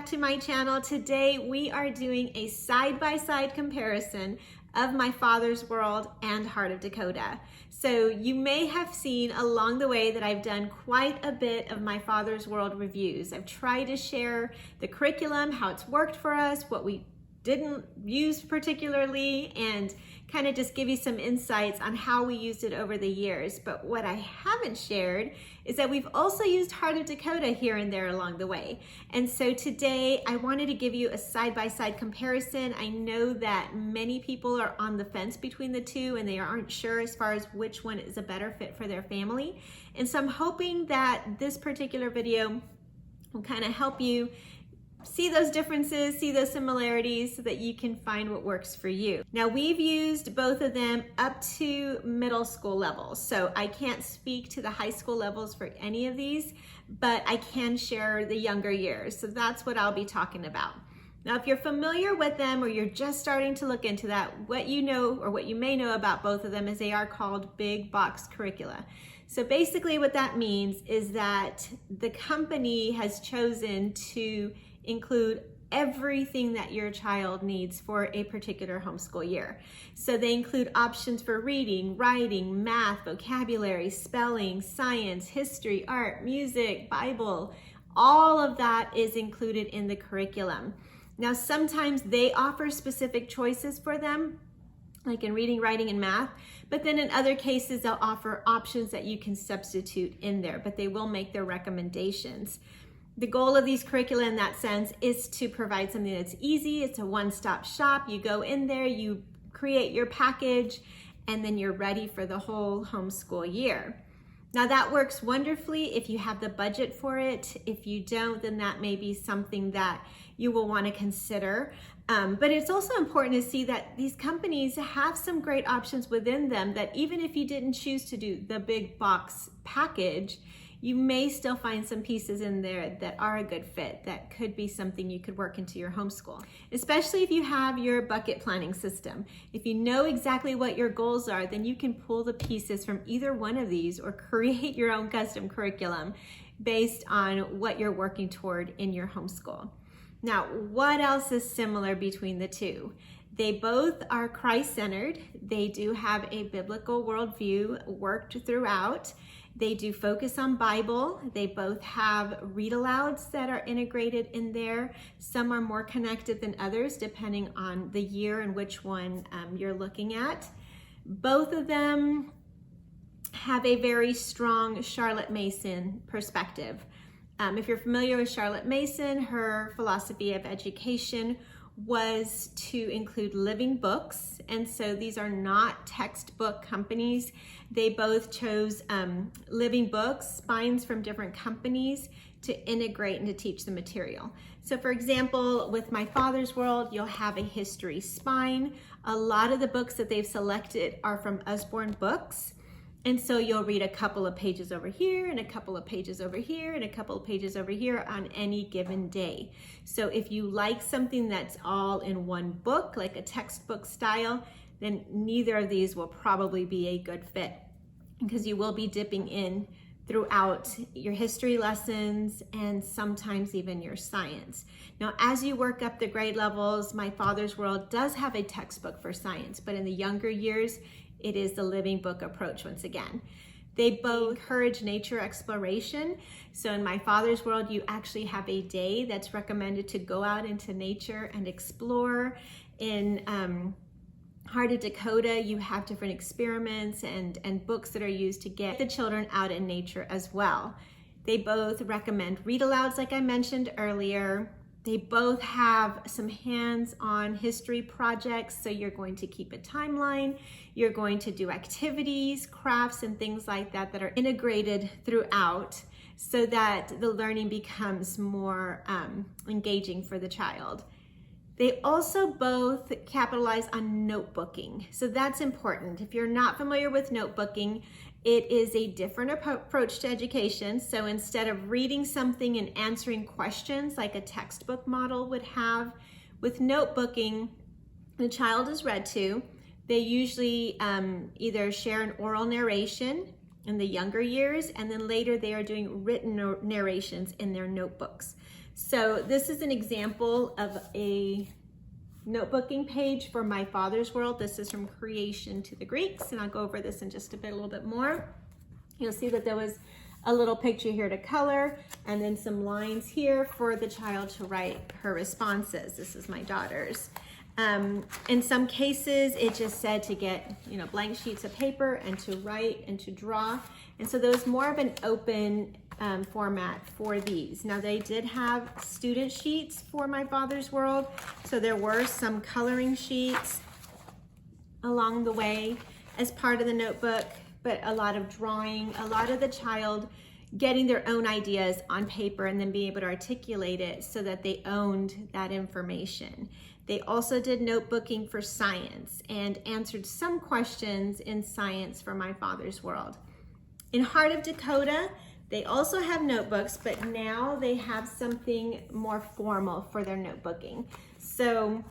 back to my channel. Today we are doing a side-by-side comparison of My Father's World and Heart of Dakota. So you may have seen along the way that I've done quite a bit of My Father's World reviews. I've tried to share the curriculum, how it's worked for us, what we didn't use particularly, and kind of just give you some insights on how we used it over the years. But what I haven't shared is that we've also used Heart of Dakota here and there along the way. And so today I wanted to give you a side-by-side comparison. I know that many people are on the fence between the two and they aren't sure as far as which one is a better fit for their family. And so I'm hoping that this particular video will kind of help you see those differences, see those similarities so that you can find what works for you. Now we've used both of them up to middle school levels. So I can't speak to the high school levels for any of these, but I can share the younger years. So that's what I'll be talking about. Now, if you're familiar with them or you're just starting to look into that, what you know or what you may know about both of them is they are called big box curricula. So basically what that means is that the company has chosen to include everything that your child needs for a particular homeschool year. So they include options for reading, writing, math, vocabulary, spelling, science, history, art, music, Bible. All of that is included in the curriculum. Now, sometimes they offer specific choices for them, like in reading, writing, and math, but then in other cases, they'll offer options that you can substitute in there, but they will make their recommendations. The goal of these curricula in that sense is to provide something that's easy. It's a one-stop shop. You go in there, you create your package, and then you're ready for the whole homeschool year. Now that works wonderfully if you have the budget for it. If you don't, then that may be something that you will want to consider. But it's also important to see that these companies have some great options within them that even if you didn't choose to do the big box package, you may still find some pieces in there that are a good fit, that could be something you could work into your homeschool, especially if you have your bucket planning system. If you know exactly what your goals are, then you can pull the pieces from either one of these or create your own custom curriculum based on what you're working toward in your homeschool. Now, what else is similar between the two? They both are Christ-centered. They do have a biblical worldview worked throughout. They do focus on Bible. They both have read-alouds that are integrated in there. Some are more connected than others, depending on the year and which one you're looking at. Both of them have a very strong Charlotte Mason perspective. If you're familiar with Charlotte Mason, her philosophy of education was to include living books. And so these are not textbook companies. They both chose living books, spines from different companies to integrate and to teach the material. So for example, with My Father's World, you'll have a history spine. A lot of the books that they've selected are from Usborne Books. And so you'll read a couple of pages over here and a couple of pages over here and a couple of pages over here on any given day. So if you like something that's all in one book, like a textbook style, then neither of these will probably be a good fit because you will be dipping in throughout your history lessons and sometimes even your science. Now, as you work up the grade levels, My Father's World does have a textbook for science, but in the younger years, it is the living book approach once again. They both encourage nature exploration. So in My Father's World, you actually have a day that's recommended to go out into nature and explore. In Heart of Dakota, you have different experiments and books that are used to get the children out in nature as well. They both recommend read-alouds, like I mentioned earlier. They both have some hands-on history projects, so you're going to keep a timeline, you're going to do activities, crafts, and things like that that are integrated throughout so that the learning becomes more engaging for the child. They also both capitalize on notebooking, so that's important. If you're not familiar with notebooking, it is a different approach to education. So instead of reading something and answering questions like a textbook model would have, with notebooking, the child is read to. They usually either share an oral narration in the younger years, and then later they are doing written narrations in their notebooks. So this is an example of a notebooking page for My Father's World. This is from Creation to the Greeks, and I'll go over this in just a little bit more. You'll see that there was a little picture here to color, and then some lines here for the child to write her responses. This is my daughter's. In some cases, it just said to get, blank sheets of paper and to write and to draw. And so there was more of an open format for these. Now they did have student sheets for My Father's World. So there were some coloring sheets along the way as part of the notebook, but a lot of drawing, a lot of the child getting their own ideas on paper and then being able to articulate it so that they owned that information. They also did notebooking for science and answered some questions in science for My Father's World. In Heart of Dakota, they also have notebooks, but now they have something more formal for their notebooking. So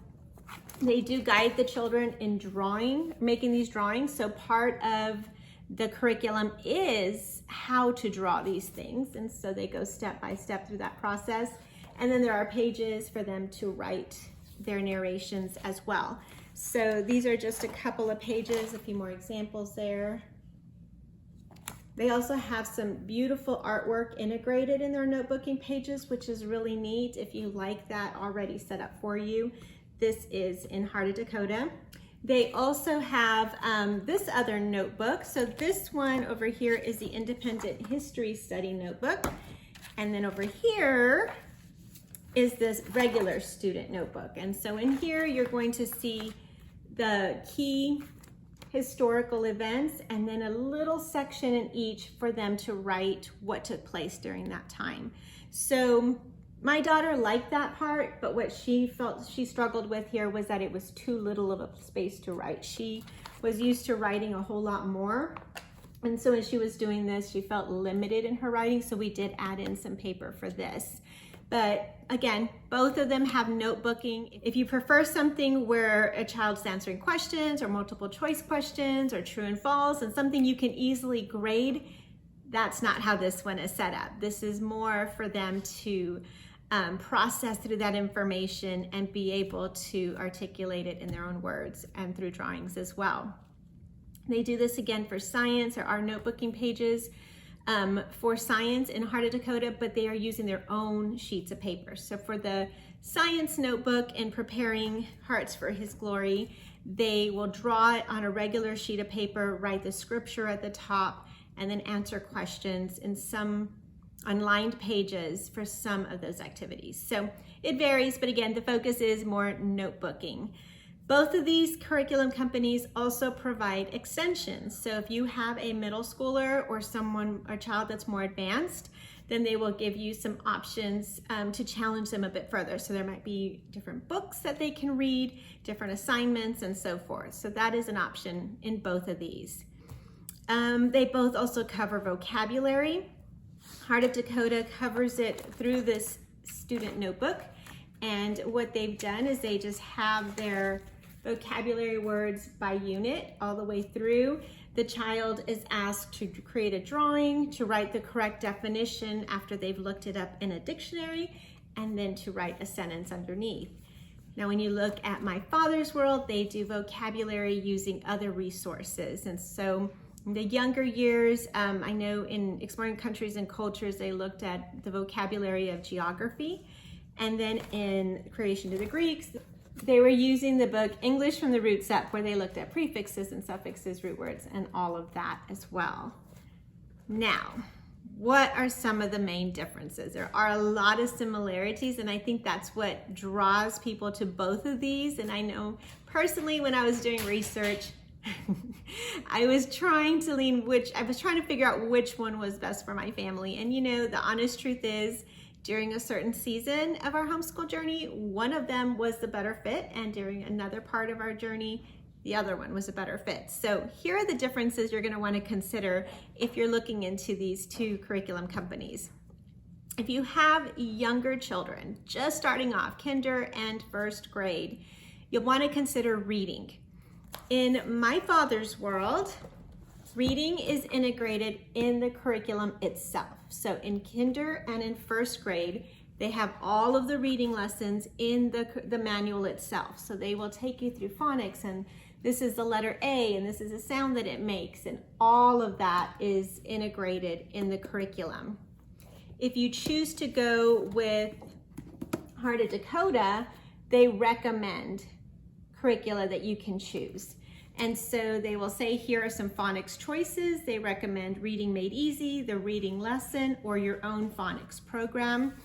they do guide the children in drawing, making these drawings. So part of the curriculum is how to draw these things. And so they go step by step through that process. And then there are pages for them to write their narrations as well. So these are just a couple of pages, a few more examples there. They also have some beautiful artwork integrated in their notebooking pages, which is really neat if you like that already set up for you. This is in Heart of Dakota. They also have this other notebook. So this one over here is the Independent History Study Notebook. And then over here is this regular student notebook. And so in here, you're going to see the key historical events and then a little section in each for them to write what took place during that time. So my daughter liked that part, but what she felt she struggled with here was that it was too little of a space to write. She was used to writing a whole lot more. And so as she was doing this, she felt limited in her writing. So we did add in some paper for this. But again, both of them have notebooking. If you prefer something where a child's answering questions or multiple choice questions or true and false and something you can easily grade, that's not how this one is set up. This is more for them to process through that information and be able to articulate it in their own words and through drawings as well. They do this again for science. There are notebooking pages for science in Heart of Dakota, but they are using their own sheets of paper. So for the science notebook in Preparing Hearts for His Glory, they will draw it on a regular sheet of paper, write the scripture at the top, and then answer questions in some on lined pages for some of those activities. So it varies, but again, the focus is more notebooking. Both of these curriculum companies also provide extensions. So if you have a middle schooler or a child that's more advanced, then they will give you some options to challenge them a bit further. So there might be different books that they can read, different assignments, and so forth. So that is an option in both of these. They both also cover vocabulary. Heart of Dakota covers it through this student notebook. And what they've done is they just have their vocabulary words by unit all the way through. The child is asked to create a drawing, to write the correct definition after they've looked it up in a dictionary, and then to write a sentence underneath. Now, when you look at My Father's World, they do vocabulary using other resources. And so in the younger years, I know in Exploring Countries and Cultures, they looked at the vocabulary of geography. And then in Creation to the Greeks, they were using the book English from the Roots Up, where they looked at prefixes and suffixes, root words, and all of that as well. Now, what are some of the main differences? There are a lot of similarities, and I think that's what draws people to both of these. And I know personally, when I was doing research, I was trying to figure out which one was best for my family. And the honest truth is, during a certain season of our homeschool journey, one of them was the better fit, and during another part of our journey, the other one was a better fit. So here are the differences you're going to want to consider if you're looking into these two curriculum companies. If you have younger children, just starting off, kinder and first grade, you'll want to consider reading. In My Father's World, reading is integrated in the curriculum itself. So in kinder and in first grade, They have all of the reading lessons in the manual itself. So they will take you through phonics, and this is the letter A, and this is the sound that it makes, and all of that is integrated in the curriculum. If you choose to go with Heart of Dakota, they recommend curricula that you can choose. And so they will say, here are some phonics choices. They recommend Reading Made Easy, the reading lesson, or your own phonics program.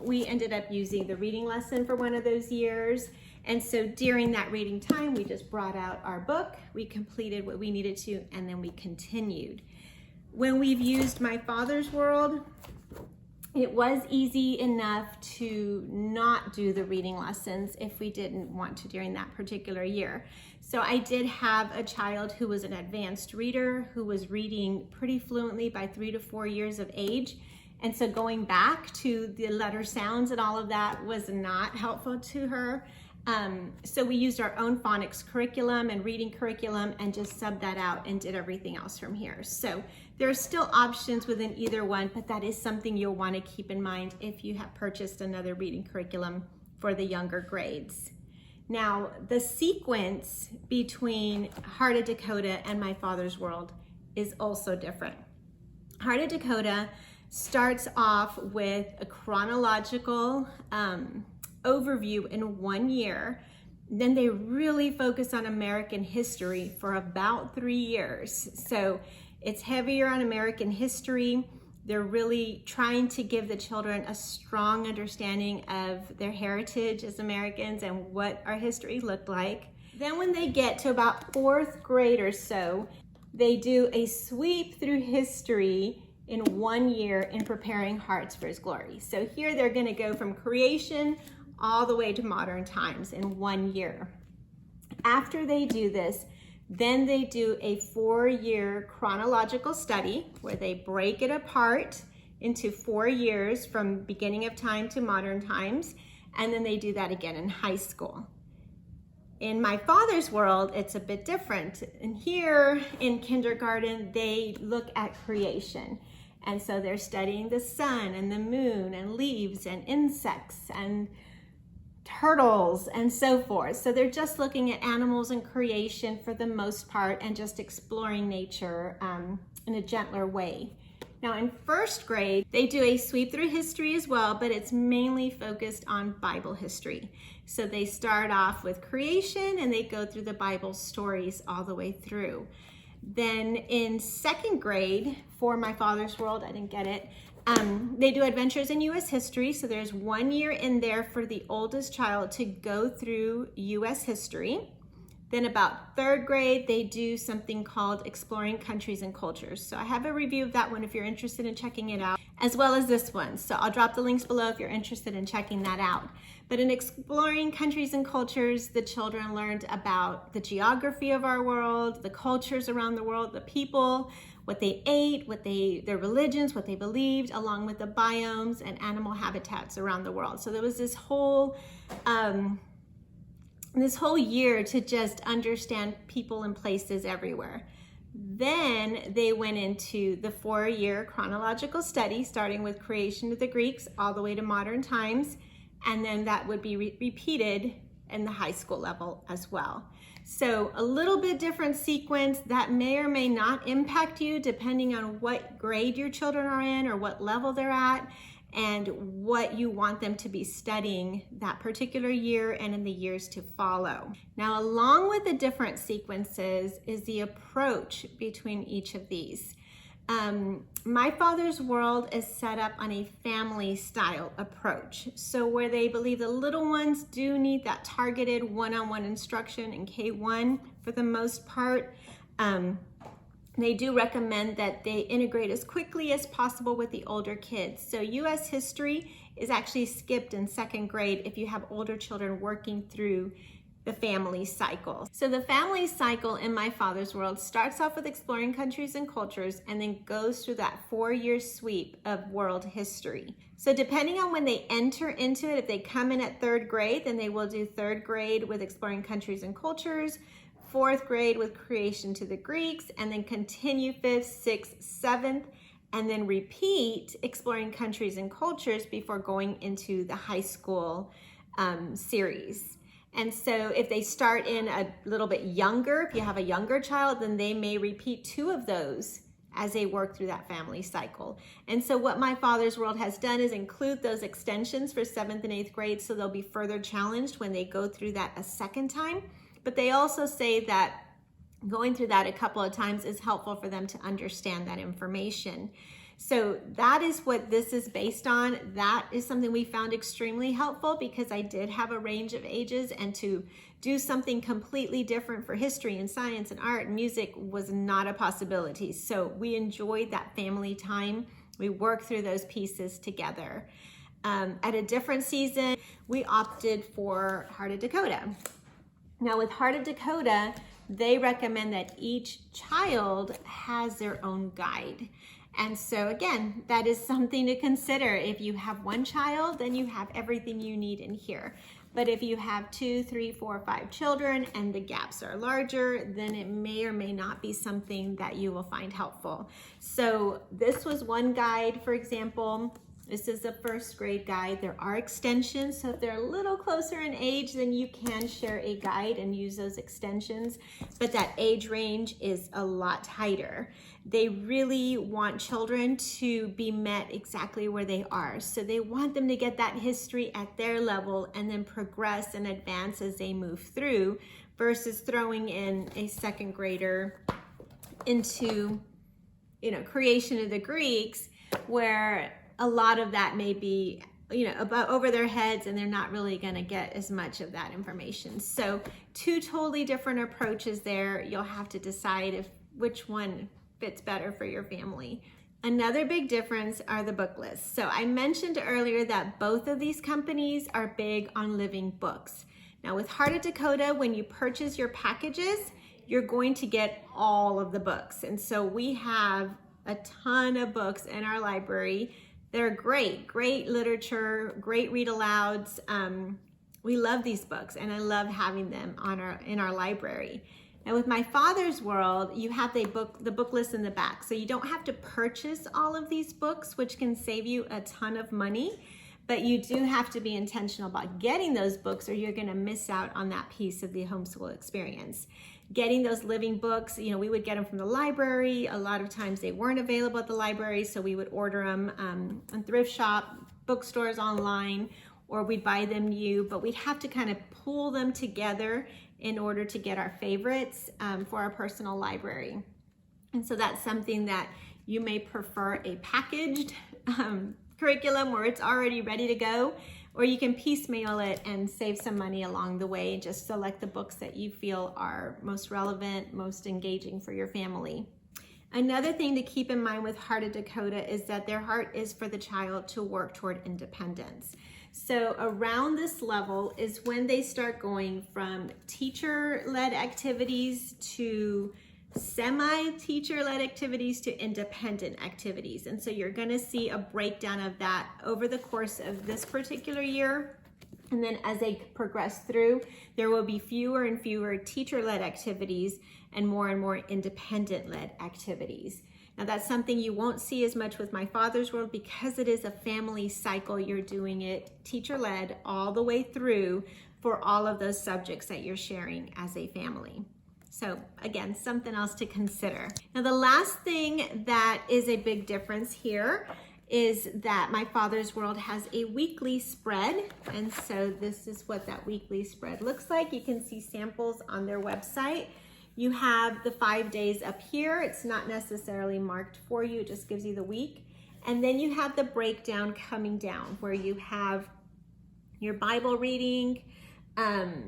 We ended up using the reading lesson for one of those years. And so during that reading time, we just brought out our book, we completed what we needed to, and then we continued. When we've used My Father's World, it was easy enough to not do the reading lessons if we didn't want to during that particular year. So I did have a child who was an advanced reader, who was reading pretty fluently by 3 to 4 years of age. And so going back to the letter sounds and all of that was not helpful to her. So we used our own phonics curriculum and reading curriculum and just subbed that out and did everything else from here. So there are still options within either one, but that is something you'll want to keep in mind if you have purchased another reading curriculum for the younger grades. Now, the sequence between Heart of Dakota and My Father's World is also different. Heart of Dakota starts off with a chronological overview in 1 year. Then they really focus on American history for about 3 years. So it's heavier on American history. They're really trying to give the children a strong understanding of their heritage as Americans and what our history looked like. Then when they get to about 4th grade or so, they do a sweep through history in 1 year in Preparing Hearts for His Glory. So here they're going to go from creation all the way to modern times in 1 year. After they do this, then they do a 4-year chronological study where they break it apart into 4 years from beginning of time to modern times, and then they do that again in high school. In My Father's World, it's a bit different. And here in kindergarten, they look at creation. And so they're studying the sun and the moon and leaves and insects and turtles and so forth. So they're just looking at animals and creation for the most part and just exploring nature in a gentler way. Now in 1st grade, they do a sweep through history as well, but it's mainly focused on Bible history. So they start off with creation and they go through the Bible stories all the way through. Then in 2nd grade, for My Father's World, I didn't get it, they do Adventures in U.S. History. So there's 1 year in there for the oldest child to go through U.S. history. Then about 3rd grade, they do something called Exploring Countries and Cultures. So I have a review of that one if you're interested in checking it out, as well as this one. So I'll drop the links below if you're interested in checking that out. But in Exploring Countries and Cultures, the children learned about the geography of our world, the cultures around the world, the people, what they ate, their religions, what they believed, along with the biomes and animal habitats around the world. So there was this whole year to just understand people and places everywhere. Then they went into the 4-year chronological study, starting with creation of the Greeks all the way to modern times. And then that would be repeated in the high school level as well. So a little bit different sequence that may or may not impact you depending on what grade your children are in or what level they're at and what you want them to be studying that particular year and in the years to follow. Now, along with the different sequences is the approach between each of these. My Father's World is set up on a family style approach. So where they believe the little ones do need that targeted one-on-one instruction in K1 for the most part, they do recommend that they integrate as quickly as possible with the older kids. So U.S. history is actually skipped in 2nd grade if you have older children working through the family cycle. So the family cycle in My Father's World starts off with Exploring Countries and Cultures and then goes through that 4-year sweep of world history. So depending on when they enter into it, if they come in at 3rd grade, then they will do 3rd grade with Exploring Countries and Cultures, 4th grade with Creation to the Greeks, and then continue 5th, 6th, 7th, and then repeat exploring countries and cultures before going into the high school series. And so if they start in a little bit younger, if you have a younger child, then they may repeat 2 of those as they work through that family cycle. And so what My Father's World has done is include those extensions for 7th and 8th grade, so they'll be further challenged when they go through that a second time. But they also say that going through that a couple of times is helpful for them to understand that information. So that is what this is based on. That is something we found extremely helpful, because I did have a range of ages, and to do something completely different for history and science and art and music was not a possibility. So we enjoyed that family time. We worked through those pieces together. At a different season, we opted for Heart of Dakota. Now with Heart of Dakota, they recommend that each child has their own guide. And so again, that is something to consider. If you have one child, then you have everything you need in here. But if you have 2, 3, 4, 5 children and the gaps are larger, then it may or may not be something that you will find helpful. So this was one guide, for example. This is the 1st grade guide. There are extensions, so if they're a little closer in age, then you can share a guide and use those extensions, but that age range is a lot tighter. They really want children to be met exactly where they are. So they want them to get that history at their level and then progress and advance as they move through, versus throwing in a 2nd grader into, creation of the Greeks, where a lot of that may be, about over their heads, and they're not really going to get as much of that information. So 2 totally different approaches there. You'll have to decide which one fits better for your family. Another big difference are the book lists. So I mentioned earlier that both of these companies are big on living books. Now with Heart of Dakota, when you purchase your packages, you're going to get all of the books. And so we have a ton of books in our library. They're great literature, great read alouds. We love these books, and I love having them in our library. And with My Father's World, you have the book list in the back. So you don't have to purchase all of these books, which can save you a ton of money, but you do have to be intentional about getting those books, or you're gonna miss out on that piece of the homeschool experience. Getting those living books, we would get them from the library. A lot of times they weren't available at the library, so we would order them on thrift shop, bookstores online, or we'd buy them new, but we'd have to kind of pull them together in order to get our favorites for our personal library. And so that's something that you may prefer, a packaged curriculum where it's already ready to go, or you can piecemeal it and save some money along the way. Just select the books that you feel are most relevant, most engaging for your family. Another thing to keep in mind with Heart of Dakota is that their heart is for the child to work toward independence. So around this level is when they start going from teacher-led activities to semi-teacher-led activities to independent activities. And so you're gonna see a breakdown of that over the course of this particular year. And then as they progress through, there will be fewer and fewer teacher-led activities and more independent-led activities. Now that's something you won't see as much with My Father's World, because it is a family cycle. You're doing it teacher-led all the way through for all of those subjects that you're sharing as a family. So again, something else to consider. Now the last thing that is a big difference here is that My Father's World has a weekly spread. And so this is what that weekly spread looks like. You can see samples on their website. You have the 5 days up here. It's not necessarily marked for you, it just gives you the week. And then you have the breakdown coming down where you have your Bible reading,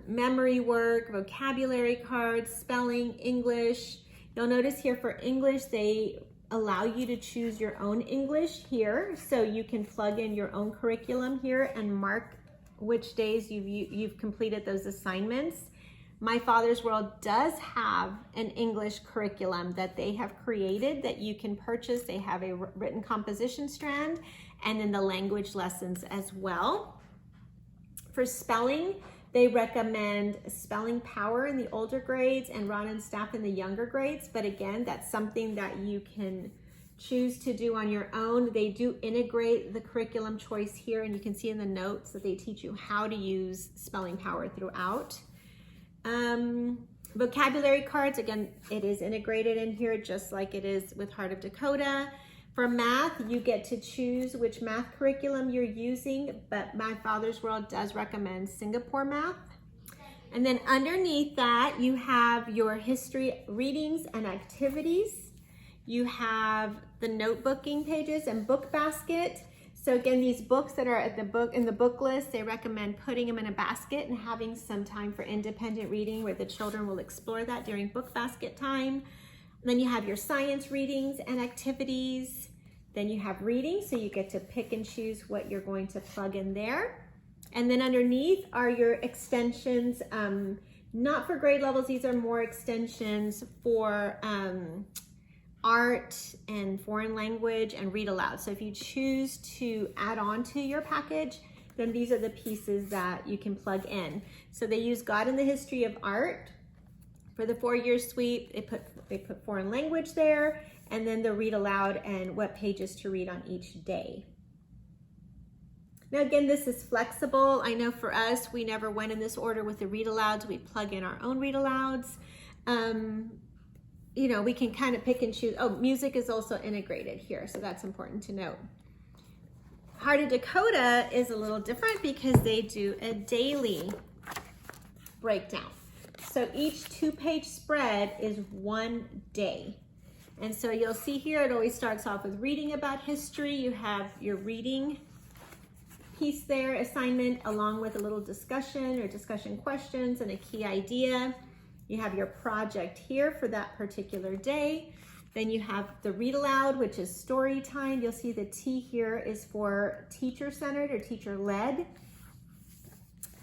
memory work, vocabulary cards, spelling, English. You'll notice here for English, they allow you to choose your own English here. So you can plug in your own curriculum here and mark which days you've completed those assignments. My Father's World does have an English curriculum that they have created that you can purchase. They have a written composition strand and then the language lessons as well. For spelling, they recommend Spelling Power in the older grades and Ron and Staff in the younger grades. But again, that's something that you can choose to do on your own. They do integrate the curriculum choice here, and you can see in the notes that they teach you how to use spelling power throughout. Vocabulary cards, again, it is integrated in here just like it is with Heart of Dakota. For math, you get to choose which math curriculum you're using, but My Father's World does recommend Singapore math. And then underneath that, you have your history readings and activities. You have the notebooking pages and book basket. So again, these books that are at in the book list, they recommend putting them in a basket and having some time for independent reading where the children will explore that during book basket time. And then you have your science readings and activities. Then you have reading, so you get to pick and choose what you're going to plug in there. And then underneath are your extensions, not for grade levels, these are more extensions for art and foreign language and read aloud. So if you choose to add on to your package, then these are the pieces that you can plug in. So they use God in the History of Art. For the 4-year suite, they put foreign language there, and then the read aloud and what pages to read on each day. Now again, this is flexible. I know for us, we never went in this order with the read alouds. We plug in our own read alouds. You know, we can kind of pick and choose. Oh, music is also integrated here, so that's important to note. Heart of Dakota is a little different because they do a daily breakdown. So each 2-page spread is 1 day. And so you'll see here, it always starts off with reading about history. You have your reading piece there, assignment, along with a little discussion or discussion questions and a key idea. You have your project here for that particular day. Then you have the read aloud, which is story time. You'll see the T here is for teacher-centered or teacher-led.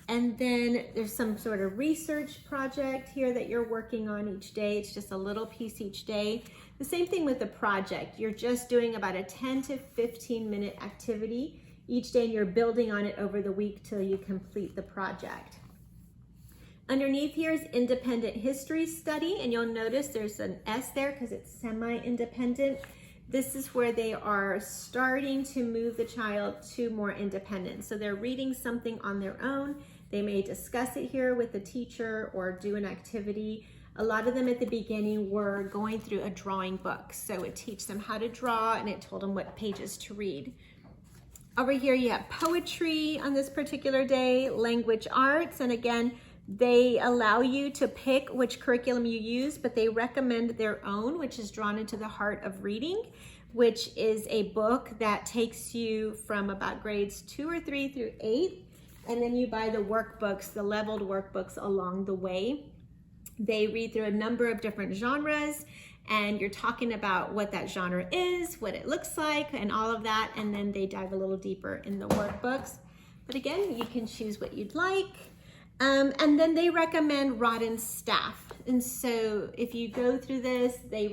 And then there's some sort of research project here that you're working on each day. It's just a little piece each day. The same thing with the project. You're just doing about a 10 to 15 minute activity each day, and you're building on it over the week till you complete the project. Underneath here is independent history study, and you'll notice there's an S there because it's semi-independent. This is where they are starting to move the child to more independence. So they're reading something on their own. They may discuss it here with the teacher or do an activity. A lot of them at the beginning were going through a drawing book. So it teaches them how to draw, and it told them what pages to read. Over here you have poetry on this particular day, language arts, and again, they allow you to pick which curriculum you use, but they recommend their own, which is Drawn into the Heart of Reading, which is a book that takes you from about grades 2 or 3 through 8, and then you buy the workbooks, the leveled workbooks along the way. They read through a number of different genres, and you're talking about what that genre is, what it looks like, and all of that, and then they dive a little deeper in the workbooks. But again, you can choose what you'd like. And then they recommend rod and staff. And so if you go through this, they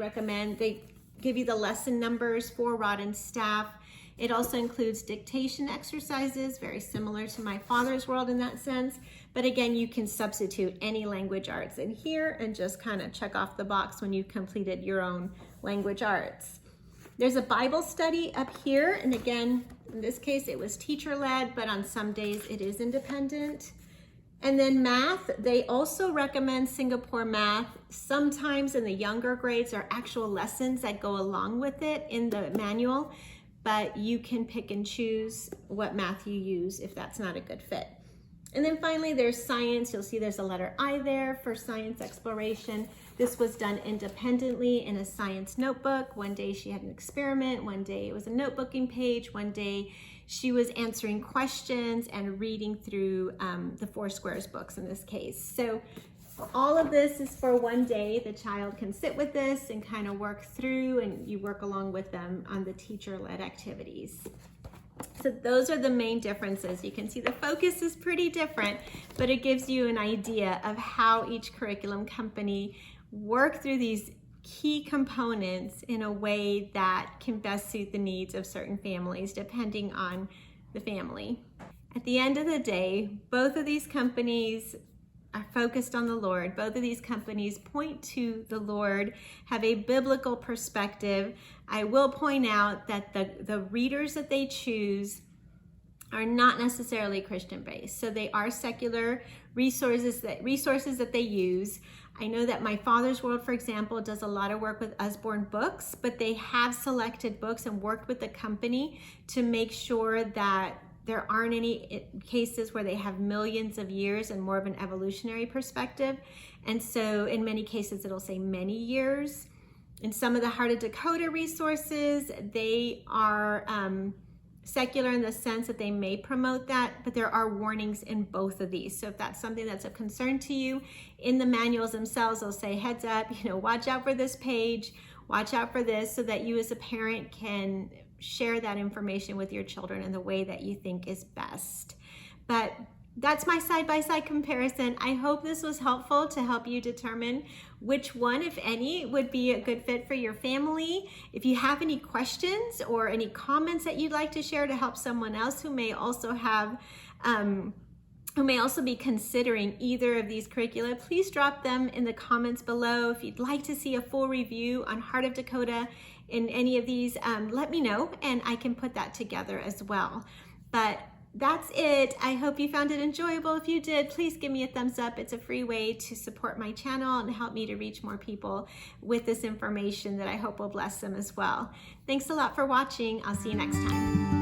give you the lesson numbers for rod and staff. It also includes dictation exercises, very similar to My Father's World in that sense. But again, you can substitute any language arts in here and just kind of check off the box when you've completed your own language arts. There's a Bible study up here. And again, in this case, it was teacher-led, but on some days it is independent. And then math, they also recommend Singapore math. Sometimes in the younger grades, there are actual lessons that go along with it in the manual, but you can pick and choose what math you use if that's not a good fit. And then finally, there's science. You'll see there's a letter I there for science exploration. This was done independently in a science notebook. One day she had an experiment, one day it was a notebooking page, one day she was answering questions and reading through the Four Squares books in this case. So all of this is for one day. The child can sit with this and kind of work through, and you work along with them on the teacher-led activities. So those are the main differences. You can see the focus is pretty different, but it gives you an idea of how each curriculum company work through these key components in a way that can best suit the needs of certain families depending on the family. At the end of the day, both of these companies are focused on the Lord. Both of these companies point to the Lord, have a biblical perspective. I will point out that the readers that they choose are not necessarily Christian based. So they are secular resources that they use. I know that My Father's World, for example, does a lot of work with Usborne books, but they have selected books and worked with the company to make sure that there aren't any cases where they have millions of years and more of an evolutionary perspective. And so in many cases, it'll say many years. In some of the Heart of Dakota resources, they are secular in the sense that they may promote that, but there are warnings in both of these. So if that's something that's of concern to you, in the manuals themselves, they'll say, heads up, watch out for this page, watch out for this, so that you as a parent can share that information with your children in the way that you think is best. But that's my side-by-side comparison. I hope this was helpful to help you determine which one, if any, would be a good fit for your family. If you have any questions or any comments that you'd like to share to help someone else who may also have, who may also be considering either of these curricula, please drop them in the comments below. If you'd like to see a full review on Heart of Dakota in any of these, let me know and I can put that together as well. But that's it. I hope you found it enjoyable. If you did, please give me a thumbs up. It's a free way to support my channel and help me to reach more people with this information that I hope will bless them as well. Thanks a lot for watching. I'll see you next time.